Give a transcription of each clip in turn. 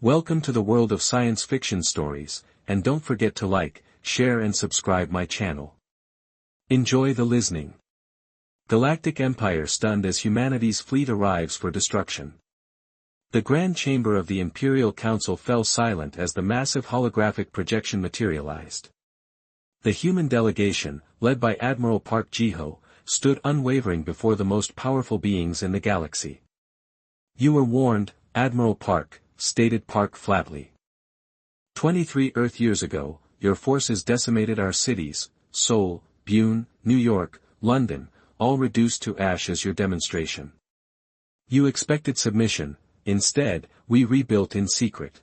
Welcome to the world of science fiction stories, and don't forget to like, share and subscribe my channel. Enjoy the listening. Galactic Empire stunned as humanity's fleet arrives for destruction. The Grand Chamber of the Imperial Council fell silent as the massive holographic projection materialized. The human delegation, led by Admiral Park Jiho, stood unwavering before the most powerful beings in the galaxy. "You were warned, Admiral Park," stated Park flatly. 23 Earth years ago, your forces decimated our cities, Seoul, Bune, New York, London, all reduced to ash as your demonstration. You expected submission, instead, we rebuilt in secret.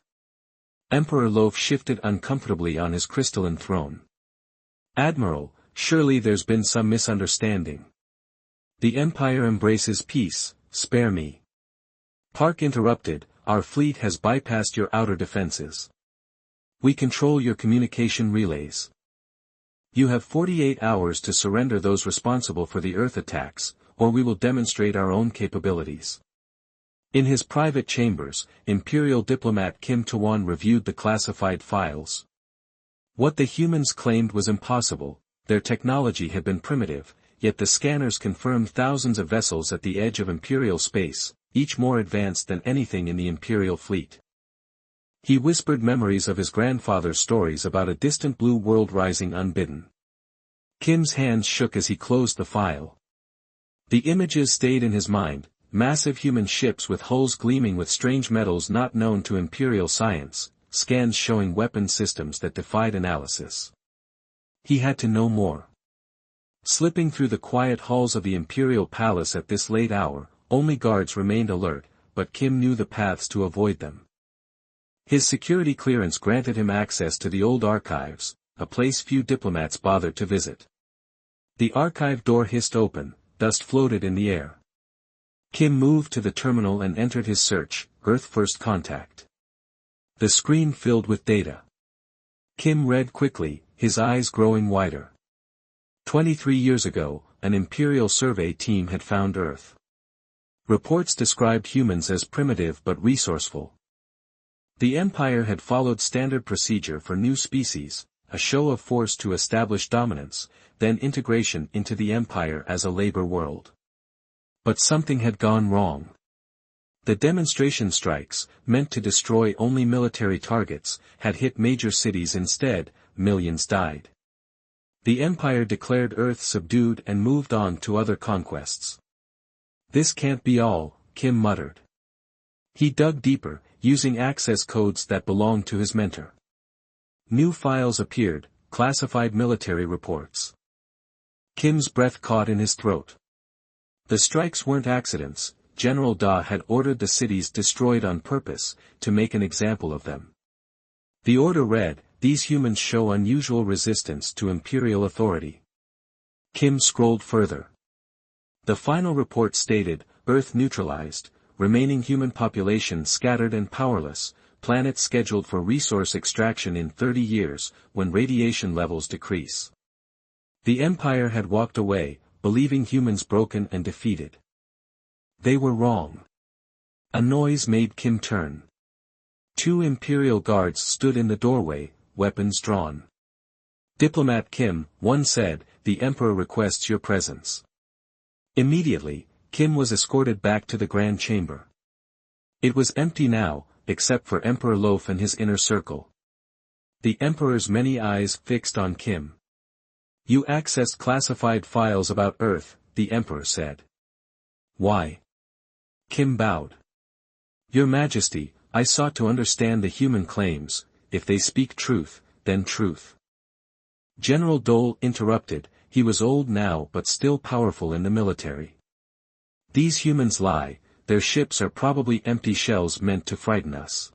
Emperor Loaf shifted uncomfortably on his crystalline throne. "Admiral, surely there's been some misunderstanding. The Empire embraces peace, spare me." Park interrupted, "Our fleet has bypassed your outer defenses. We control your communication relays. You have 48 hours to surrender those responsible for the Earth attacks, or we will demonstrate our own capabilities." In his private chambers, Imperial diplomat Kim Tawan reviewed the classified files. What the humans claimed was impossible, their technology had been primitive, yet the scanners confirmed thousands of vessels at the edge of Imperial space, each more advanced than anything in the Imperial fleet. He whispered memories of his grandfather's stories about a distant blue world rising unbidden. Kim's hands shook as he closed the file. The images stayed in his mind, massive human ships with hulls gleaming with strange metals not known to Imperial science, scans showing weapon systems that defied analysis. He had to know more. Slipping through the quiet halls of the Imperial Palace at this late hour, only guards remained alert, but Kim knew the paths to avoid them. His security clearance granted him access to the old archives, a place few diplomats bothered to visit. The archive door hissed open, dust floated in the air. Kim moved to the terminal and entered his search, Earth First Contact. The screen filled with data. Kim read quickly, his eyes growing wider. 23 years ago, an Imperial survey team had found Earth. Reports described humans as primitive but resourceful. The Empire had followed standard procedure for new species, a show of force to establish dominance, then integration into the Empire as a labor world. But something had gone wrong. The demonstration strikes, meant to destroy only military targets, had hit major cities instead, millions died. The Empire declared Earth subdued and moved on to other conquests. "This can't be all," Kim muttered. He dug deeper, using access codes that belonged to his mentor. New files appeared, classified military reports. Kim's breath caught in his throat. The strikes weren't accidents, General Da had ordered the cities destroyed on purpose, to make an example of them. The order read, "These humans show unusual resistance to Imperial authority." Kim scrolled further. The final report stated, "Earth neutralized, remaining human population scattered and powerless, planet scheduled for resource extraction in 30 years, when radiation levels decrease." The Empire had walked away, believing humans broken and defeated. They were wrong. A noise made Kim turn. 2 Imperial guards stood in the doorway, weapons drawn. "Diplomat Kim," one said, "the Emperor requests your presence." Immediately, Kim was escorted back to the Grand Chamber. It was empty now, except for Emperor Loaf and his inner circle. The Emperor's many eyes fixed on Kim. "You accessed classified files about Earth," the Emperor said. "Why?" Kim bowed. "Your Majesty, I sought to understand the human claims. If they speak truth, then truth." General Dole interrupted, he was old now but still powerful in the military. "These humans lie, their ships are probably empty shells meant to frighten us."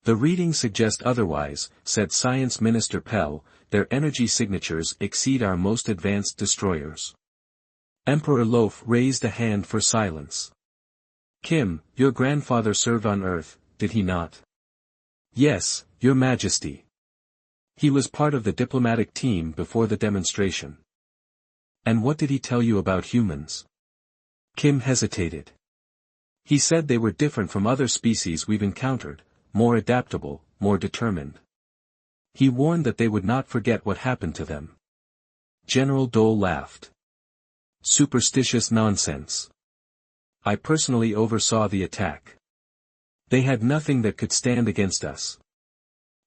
"The readings suggest otherwise," said Science Minister Pell, "their energy signatures exceed our most advanced destroyers." Emperor Loaf raised a hand for silence. "Kim, your grandfather served on Earth, did he not?" "Yes, Your Majesty. He was part of the diplomatic team before the demonstration." "And what did he tell you about humans?" Kim hesitated. "He said they were different from other species we've encountered, more adaptable, more determined. He warned that they would not forget what happened to them. General Dole laughed. Superstitious nonsense. I personally oversaw the attack. They had nothing that could stand against us.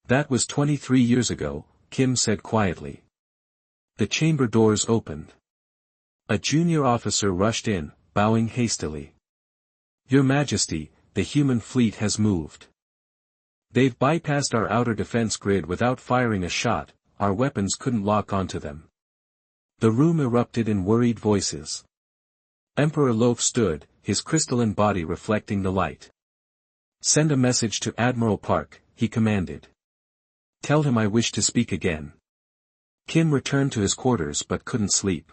That was 23 years ago, Kim said quietly. The chamber doors opened. A junior officer rushed in, bowing hastily. Your Majesty, the human fleet has moved. They've bypassed our outer defense grid without firing a shot, our weapons couldn't lock onto them. The room erupted in worried voices. Emperor Loaf stood, his crystalline body reflecting the light. Send a message to Admiral Park, he commanded. Tell him I wish to speak again. Kim returned to his quarters but couldn't sleep.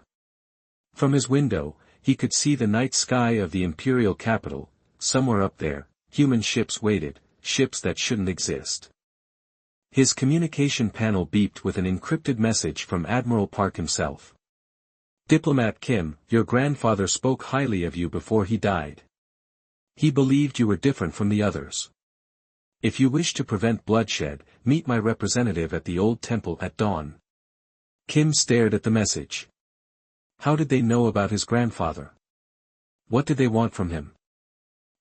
From his window, he could see the night sky of the imperial capital. Somewhere up there, human ships waited, ships that shouldn't exist. His communication panel beeped with an encrypted message from Admiral Park himself. Diplomat Kim, your grandfather spoke highly of you before he died. He believed you were different from the others. If you wish to prevent bloodshed, meet my representative at the old temple at dawn. Kim stared at the message. How did they know about his grandfather? What did they want from him?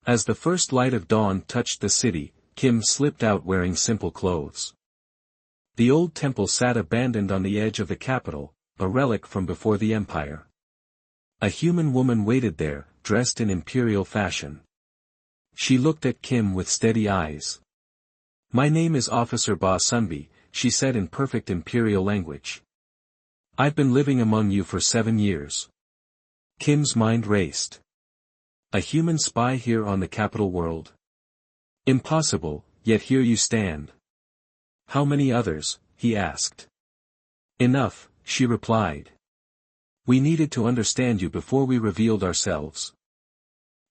As the first light of dawn touched the city, Kim slipped out wearing simple clothes. The old temple sat abandoned on the edge of the capital, a relic from before the empire. A human woman waited there, dressed in imperial fashion. She looked at Kim with steady eyes. My name is Officer Ba Sunbi, she said in perfect imperial language. I've been living among you for 7 years. Kim's mind raced. A human spy here on the capital world? Impossible, yet here you stand. How many others? He asked. Enough, she replied. We needed to understand you before we revealed ourselves.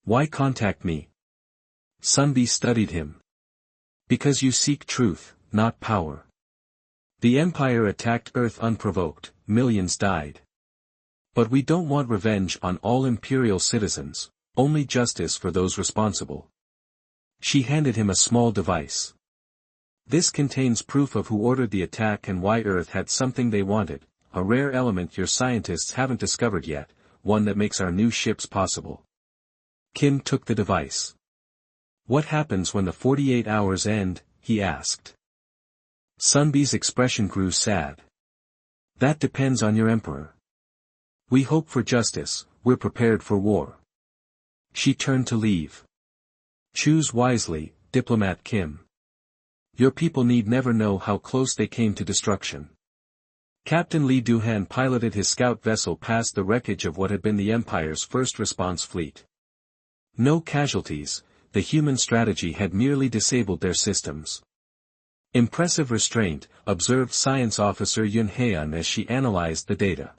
Why contact me? Sunbi studied him. Because you seek truth, not power. The Empire attacked Earth unprovoked, millions died. But we don't want revenge on all Imperial citizens, only justice for those responsible. She handed him a small device. This contains proof of who ordered the attack and why Earth had something they wanted, a rare element your scientists haven't discovered yet, one that makes our new ships possible. Kim took the device. What happens when the 48 hours end? He asked. Sunbi's expression grew sad. That depends on your emperor. We hope for justice, we're prepared for war. She turned to leave. Choose wisely, Diplomat Kim. Your people need never know how close they came to destruction. Captain Li Duhan piloted his scout vessel past the wreckage of what had been the Empire's first response fleet. No casualties, the human strategy had merely disabled their systems. Impressive restraint, observed Science Officer Yun Heian as she analyzed the data.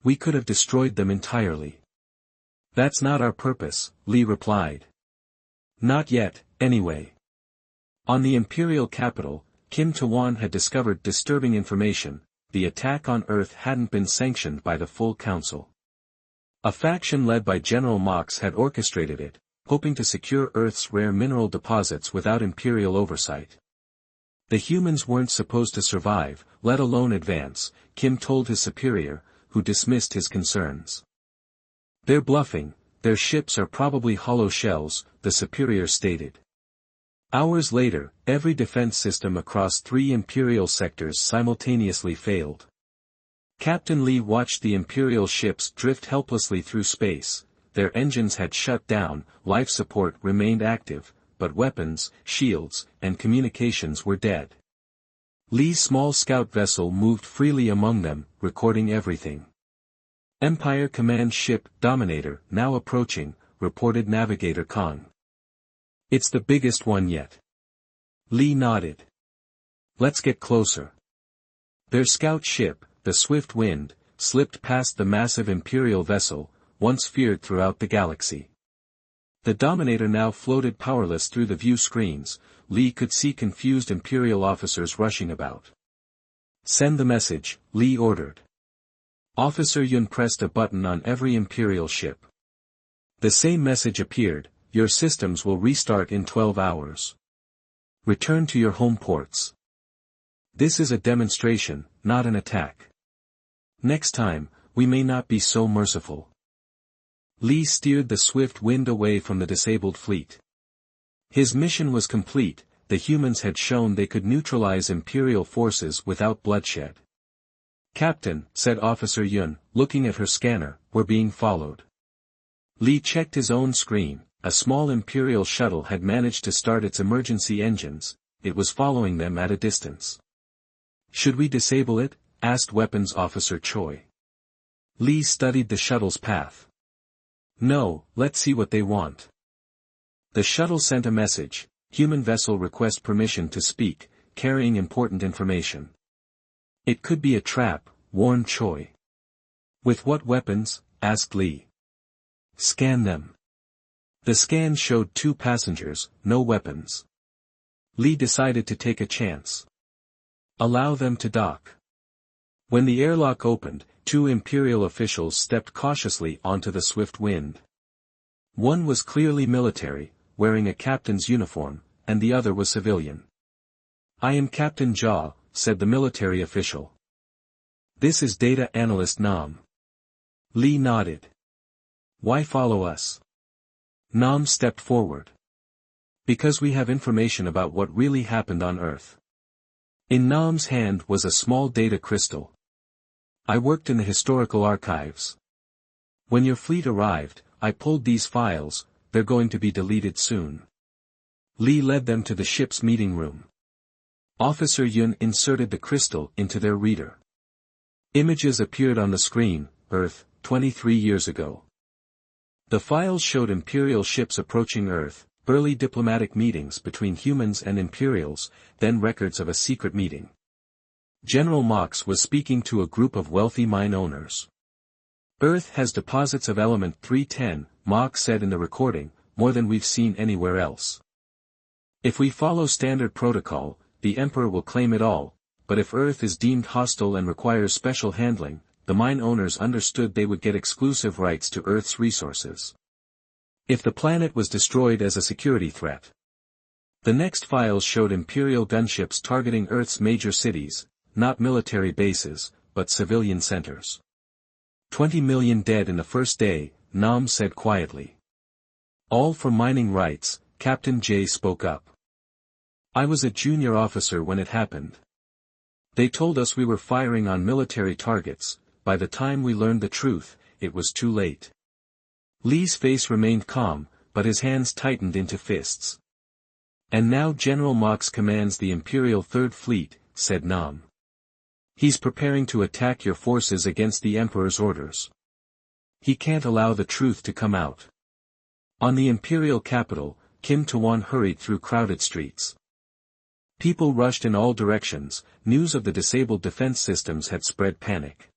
We could have destroyed them entirely. That's not our purpose, Li replied. Not yet, anyway. On the Imperial capital, Kim Tawan had discovered disturbing information. The attack on Earth hadn't been sanctioned by the full council. A faction led by General Mox had orchestrated it, hoping to secure Earth's rare mineral deposits without Imperial oversight. The humans weren't supposed to survive, let alone advance, Kim told his superior, who dismissed his concerns. They're bluffing, their ships are probably hollow shells, the superior stated. Hours later, every defense system across 3 Imperial sectors simultaneously failed. Captain Li watched the Imperial ships drift helplessly through space. Their engines had shut down, life support remained active, but weapons, shields, and communications were dead. Li's small scout vessel moved freely among them, recording everything. Empire Command Ship Dominator now approaching, reported Navigator Khan. It's the biggest one yet. Li nodded. Let's get closer. Their scout ship, the Swift Wind, slipped past the massive Imperial vessel, once feared throughout the galaxy. The Dominator now floated powerless through the view screens. Li could see confused Imperial officers rushing about. Send the message, Li ordered. Officer Yun pressed a button on every Imperial ship. The same message appeared, your systems will restart in 12 hours. Return to your home ports. This is a demonstration, not an attack. Next time, we may not be so merciful. Lee steered the swift wind away from the disabled fleet. His mission was complete. The humans had shown they could neutralize Imperial forces without bloodshed. "Captain," said Officer Yun, looking at her scanner, "we're being followed." Lee checked his own screen. A small Imperial shuttle had managed to start its emergency engines. It was following them at a distance. "Should we disable it?" asked Weapons Officer Choi. Lee studied the shuttle's path. "No, let's see what they want." The shuttle sent a message. "Human vessel request permission to speak, carrying important information." "It could be a trap," warned Choi. "With what weapons?" asked Lee. "Scan them." The scan showed 2 passengers, no weapons. Lee decided to take a chance. "Allow them to dock." When the airlock opened, 2 Imperial officials stepped cautiously onto the swift wind. One was clearly military, wearing a captain's uniform, and the other was civilian. "I am Captain Jaw," said the military official. "This is Data Analyst Nam." Lee nodded. "Why follow us?" Nam stepped forward. "Because we have information about what really happened on Earth." In Nam's hand was a small data crystal. "I worked in the historical archives. When your fleet arrived, I pulled these files. They're going to be deleted soon." Lee led them to the ship's meeting room. Officer Yun inserted the crystal into their reader. Images appeared on the screen. Earth, 23 years ago. The files showed Imperial ships approaching Earth, early diplomatic meetings between humans and Imperials, then records of a secret meeting. General Mox was speaking to a group of wealthy mine owners. "Earth has deposits of element 310, Mox said in the recording, "more than we've seen anywhere else. If we follow standard protocol, the Emperor will claim it all, but if Earth is deemed hostile and requires special handling, the mine owners understood they would get exclusive rights to Earth's resources. If the planet was destroyed as a security threat." The next files showed Imperial gunships targeting Earth's major cities, not military bases, but civilian centers. 20 million dead in the first day, Nam said quietly. "All for mining rights," Captain J spoke up. "I was a junior officer when it happened. They told us we were firing on military targets. By the time we learned the truth, it was too late." Lee's face remained calm, but his hands tightened into fists. "And now General Mox commands the Imperial Third Fleet," said Nam. "He's preparing to attack your forces against the Emperor's orders. He can't allow the truth to come out." On the Imperial capital, Kim Tawan hurried through crowded streets. People rushed in all directions. News of the disabled defense systems had spread panic.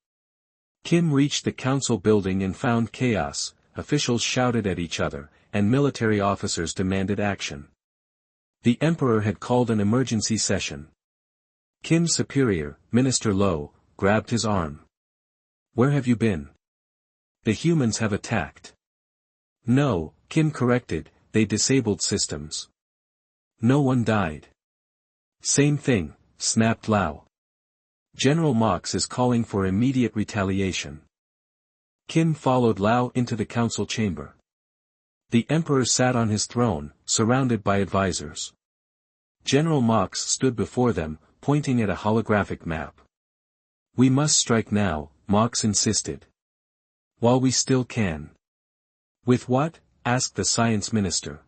Kim reached the council building and found chaos. Officials shouted at each other, and military officers demanded action. The Emperor had called an emergency session. Kim's superior, Minister Lo, grabbed his arm. "Where have you been? The humans have attacked." "No," Kim corrected, "they disabled systems. No one died." "Same thing," snapped Lao. "General Mox is calling for immediate retaliation." Kim followed Lao into the council chamber. The Emperor sat on his throne, surrounded by advisors. General Mox stood before them, pointing at a holographic map. "We must strike now," Mox insisted. "While we still can." "With what?" asked the science minister.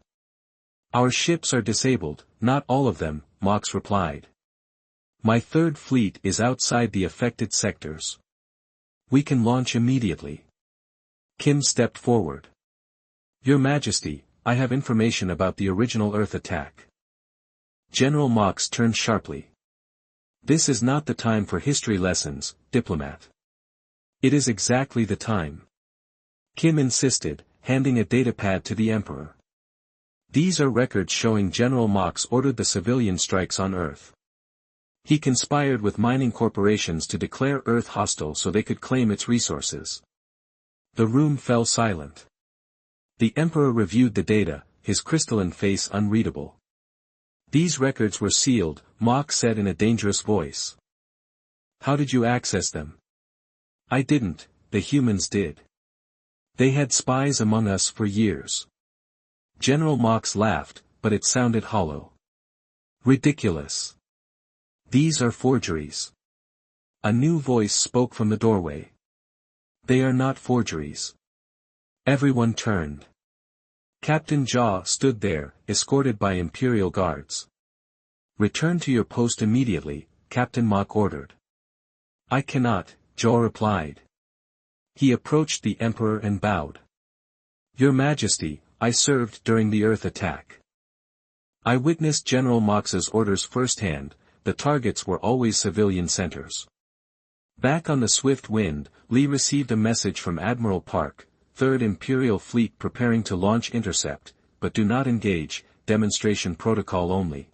"Our ships are disabled, not all of them," Mox replied. "My third fleet is outside the affected sectors. We can launch immediately." Kim stepped forward. "Your Majesty, I have information about the original Earth attack." General Mox turned sharply. "This is not the time for history lessons, diplomat." "It is exactly the time," Kim insisted, handing a datapad to the Emperor. "These are records showing General Mox ordered the civilian strikes on Earth. He conspired with mining corporations to declare Earth hostile so they could claim its resources." The room fell silent. The Emperor reviewed the data, his crystalline face unreadable. These records were sealed, Mock said in a dangerous voice. How did you access them? I didn't, the humans did. They had spies among us for years. General Mox laughed, but it sounded hollow. Ridiculous. These are forgeries. A new voice spoke from the doorway. They are not forgeries. Everyone turned. Captain Jaw stood there, escorted by Imperial guards. Return to your post immediately, Captain Mock ordered. I cannot, Jaw replied. He approached the Emperor and bowed. Your Majesty, I served during the Earth attack. I witnessed General Mox's orders firsthand. The targets were always civilian centers. Back on the Swift Wind, Lee received a message from Admiral Park, 3rd Imperial Fleet preparing to launch intercept, but do not engage, demonstration protocol only.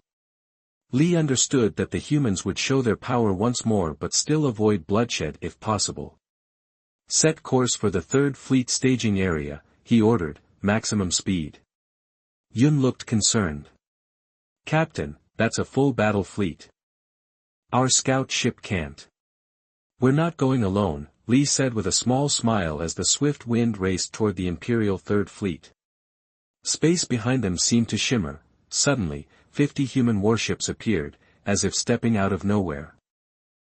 Lee understood that the humans would show their power once more but still avoid bloodshed if possible. Set course for the 3rd Fleet staging area, he ordered, maximum speed. Yun looked concerned. Captain, that's a full battle fleet. Our scout ship can't. We're not going alone, Lee said with a small smile as the Swift Wind raced toward the Imperial 3rd Fleet. Space behind them seemed to shimmer. Suddenly, 50 human warships appeared, as if stepping out of nowhere.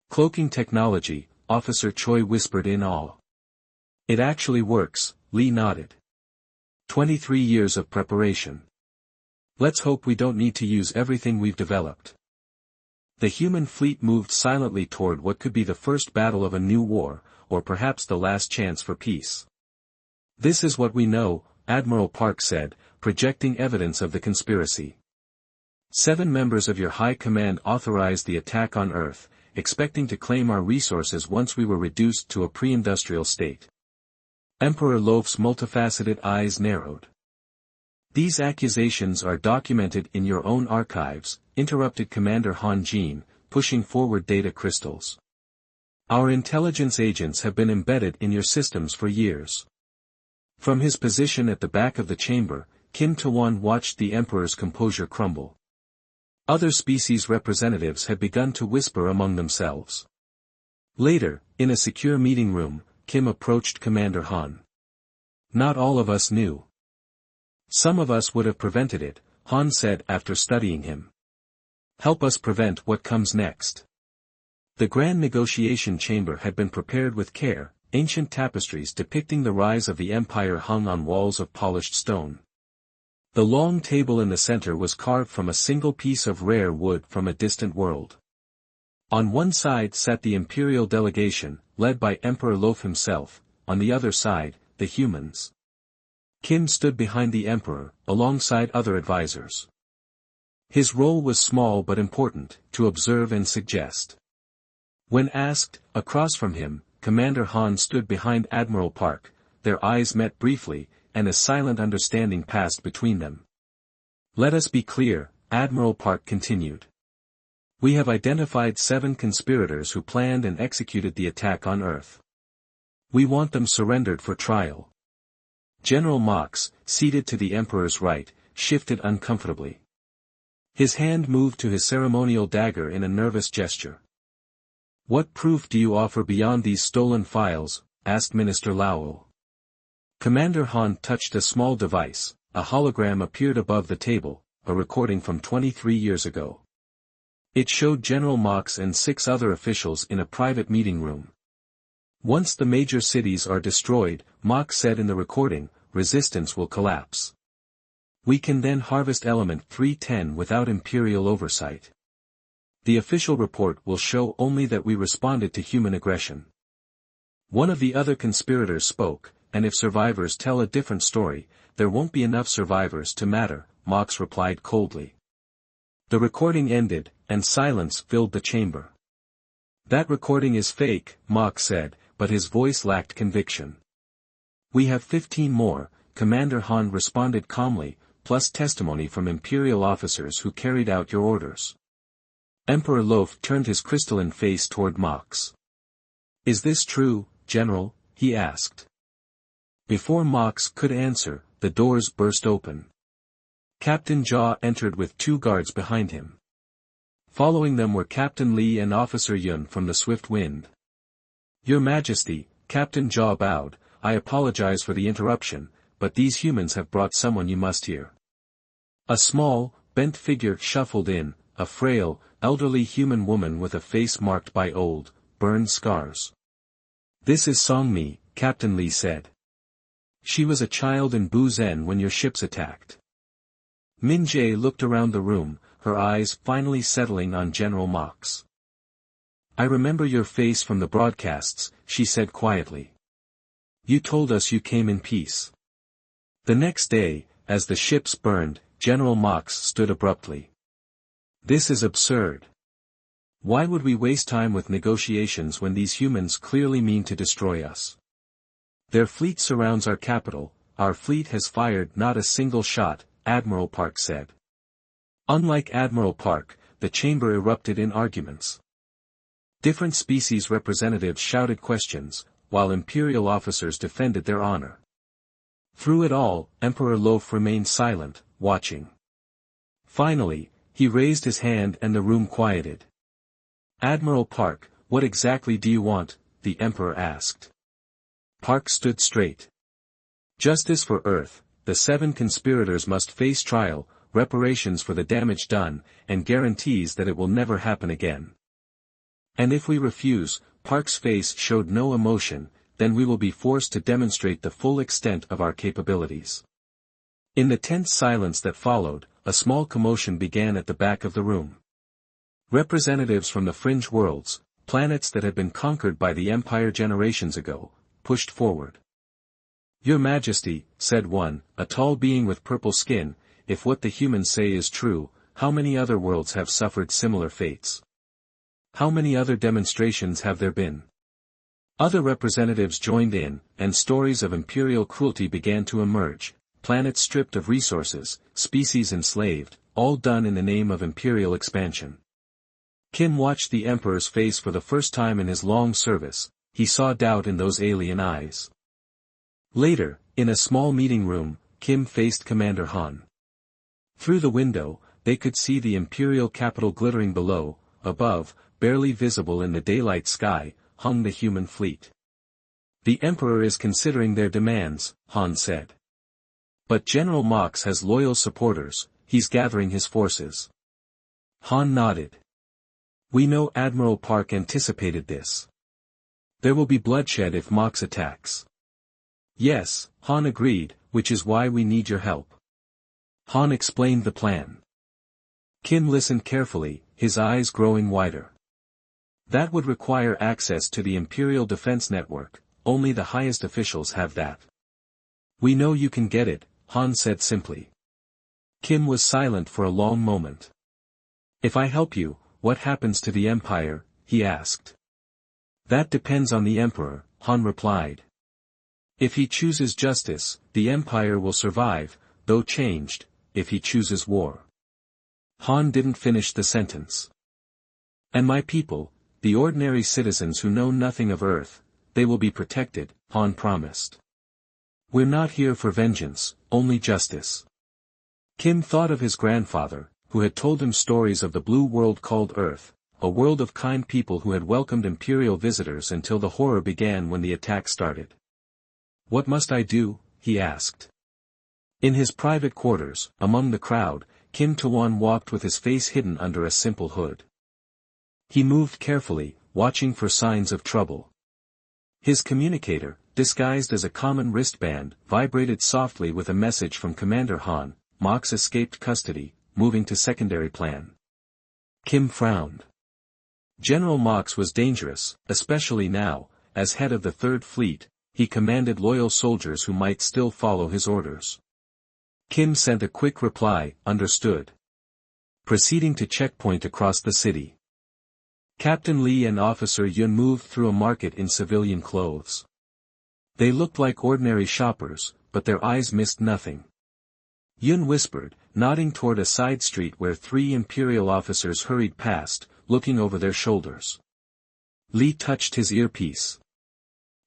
Cloaking technology, Officer Choi whispered in awe. It actually works, Lee nodded. 23 years of preparation. Let's hope we don't need to use everything we've developed. The human fleet moved silently toward what could be the first battle of a new war, or perhaps the last chance for peace. This is what we know, Admiral Park said, projecting evidence of the conspiracy. 7 members of your high command authorized the attack on Earth, expecting to claim our resources once we were reduced to a pre-industrial state. Emperor Loaf's multifaceted eyes narrowed. These accusations are documented in your own archives, interrupted Commander Han Jin, pushing forward data crystals. Our intelligence agents have been embedded in your systems for years. From his position at the back of the chamber, Kim Ta-won watched the Emperor's composure crumble. Other species representatives had begun to whisper among themselves. Later, in a secure meeting room, Kim approached Commander Han. Not all of us knew. Some of us would have prevented it, Han said after studying him. Help us prevent what comes next. The grand negotiation chamber had been prepared with care, ancient tapestries depicting the rise of the empire hung on walls of polished stone. The long table in the center was carved from a single piece of rare wood from a distant world. On one side sat the imperial delegation, led by Emperor Loaf himself, on the other side, the humans. Kim stood behind the Emperor, alongside other advisors. His role was small but important, to observe and suggest. When asked, across from him, Commander Han stood behind Admiral Park, their eyes met briefly, and a silent understanding passed between them. Let us be clear, Admiral Park continued. We have identified 7 conspirators who planned and executed the attack on Earth. We want them surrendered for trial. General Mox, seated to the Emperor's right, shifted uncomfortably. His hand moved to his ceremonial dagger in a nervous gesture. What proof do you offer beyond these stolen files? Asked Minister Lao. Commander Han touched a small device. A hologram appeared above the table, a recording from 23 years ago. It showed General Mox and 6 other officials in a private meeting room. Once the major cities are destroyed, Mox said in the recording, resistance will collapse. We can then harvest element 310 without imperial oversight. The official report will show only that we responded to human aggression. One of the other conspirators spoke, and if survivors tell a different story, there won't be enough survivors to matter, Mox replied coldly. The recording ended, and silence filled the chamber. That recording is fake, Mox said, but his voice lacked conviction. We have 15 more, Commander Han responded calmly, plus testimony from Imperial officers who carried out your orders. Emperor Loaf turned his crystalline face toward Mox. Is this true, General? He asked. Before Mox could answer, the doors burst open. Captain Jaw entered with 2 guards behind him. Following them were Captain Lee and Officer Yun from the Swift Wind. Your Majesty, Captain Jaw bowed, I apologize for the interruption, but these humans have brought someone you must hear. A small, bent figure shuffled in, a frail, elderly human woman with a face marked by old, burned scars. This is Song Mi, Captain Lee said. She was a child in Buzen when your ships attacked. Min Jae looked around the room, her eyes finally settling on General Mox. I remember your face from the broadcasts, she said quietly. You told us you came in peace. The next day, as the ships burned, General Mox stood abruptly. This is absurd. Why would we waste time with negotiations when these humans clearly mean to destroy us? Their fleet surrounds our capital, our fleet has fired not a single shot, Admiral Park said. Unlike Admiral Park, the chamber erupted in arguments. Different species representatives shouted questions, while imperial officers defended their honor. Through it all, Emperor Loaf remained silent, watching. Finally, he raised his hand and the room quieted. Admiral Park, what exactly do you want? The Emperor asked. Park stood straight. Justice for Earth, the 7 conspirators must face trial, reparations for the damage done, and guarantees that it will never happen again. And if we refuse, Park's face showed no emotion, then we will be forced to demonstrate the full extent of our capabilities. In the tense silence that followed, a small commotion began at the back of the room. Representatives from the fringe worlds, planets that had been conquered by the Empire generations ago, pushed forward. Your Majesty, said one, a tall being with purple skin, if what the humans say is true, how many other worlds have suffered similar fates? How many other demonstrations have there been? Other representatives joined in, and stories of imperial cruelty began to emerge, planets stripped of resources, species enslaved, all done in the name of imperial expansion. Kim watched the Emperor's face for the first time in his long service, he saw doubt in those alien eyes. Later, in a small meeting room, Kim faced Commander Han. Through the window, they could see the imperial capital glittering below, above, barely visible in the daylight sky, hung the human fleet. The Emperor is considering their demands, Han said. But General Mox has loyal supporters, he's gathering his forces. Han nodded. We know Admiral Park anticipated this. There will be bloodshed if Mox attacks. Yes, Han agreed, which is why we need your help. Han explained the plan. Kim listened carefully, his eyes growing wider. That would require access to the Imperial Defense Network, only the highest officials have that. We know you can get it, Han said simply. Kim was silent for a long moment. If I help you, what happens to the Empire? He asked. That depends on the Emperor, Han replied. If he chooses justice, the Empire will survive, though changed, if he chooses war. Han didn't finish the sentence. And my people, the ordinary citizens who know nothing of Earth, they will be protected, Han promised. We're not here for vengeance, only justice. Kim thought of his grandfather, who had told him stories of the blue world called Earth, a world of kind people who had welcomed imperial visitors until the horror began when the attack started. What must I do? He asked. In his private quarters, among the crowd, Kim Tawan walked with his face hidden under a simple hood. He moved carefully, watching for signs of trouble. His communicator, disguised as a common wristband, vibrated softly with a message from Commander Han, Mox escaped custody, moving to secondary plan. Kim frowned. General Mox was dangerous, especially now, as head of the Third Fleet, he commanded loyal soldiers who might still follow his orders. Kim sent a quick reply, understood. Proceeding to checkpoint across the city. Captain Lee and Officer Yun moved through a market in civilian clothes. They looked like ordinary shoppers, but their eyes missed nothing. Yun whispered, nodding toward a side street where 3 imperial officers hurried past, looking over their shoulders. Lee touched his earpiece.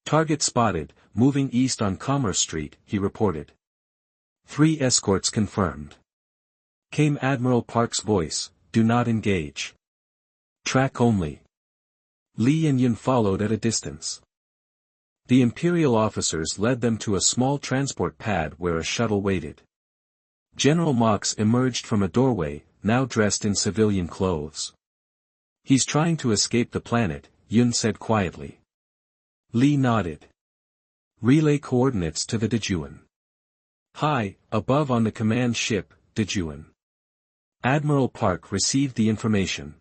Target spotted, moving east on Commerce Street, he reported. 3 escorts confirmed. Came Admiral Park's voice, "Do not engage. Track only." Li and Yun followed at a distance. The Imperial officers led them to a small transport pad where a shuttle waited. General Mox emerged from a doorway, now dressed in civilian clothes. "He's trying to escape the planet," Yun said quietly. Li nodded. "Relay coordinates to the Dejuan." "High, above on the command ship, Dejuan." Admiral Park received the information.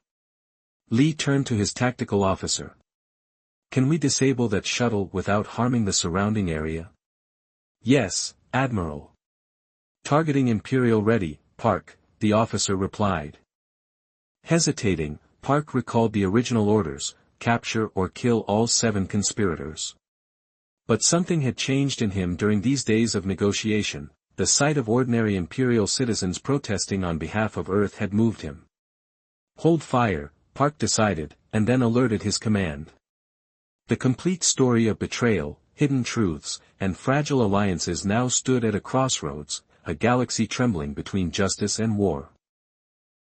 Li turned to his tactical officer. "Can we disable that shuttle without harming the surrounding area?" "Yes, Admiral." "Targeting Imperial ready, Park," the officer replied. Hesitating, Park recalled the original orders: capture or kill all 7 conspirators. But something had changed in him during these days of negotiation. The sight of ordinary Imperial citizens protesting on behalf of Earth had moved him. "Hold fire," Park decided, and then alerted his command. The complete story of betrayal, hidden truths, and fragile alliances now stood at a crossroads, a galaxy trembling between justice and war.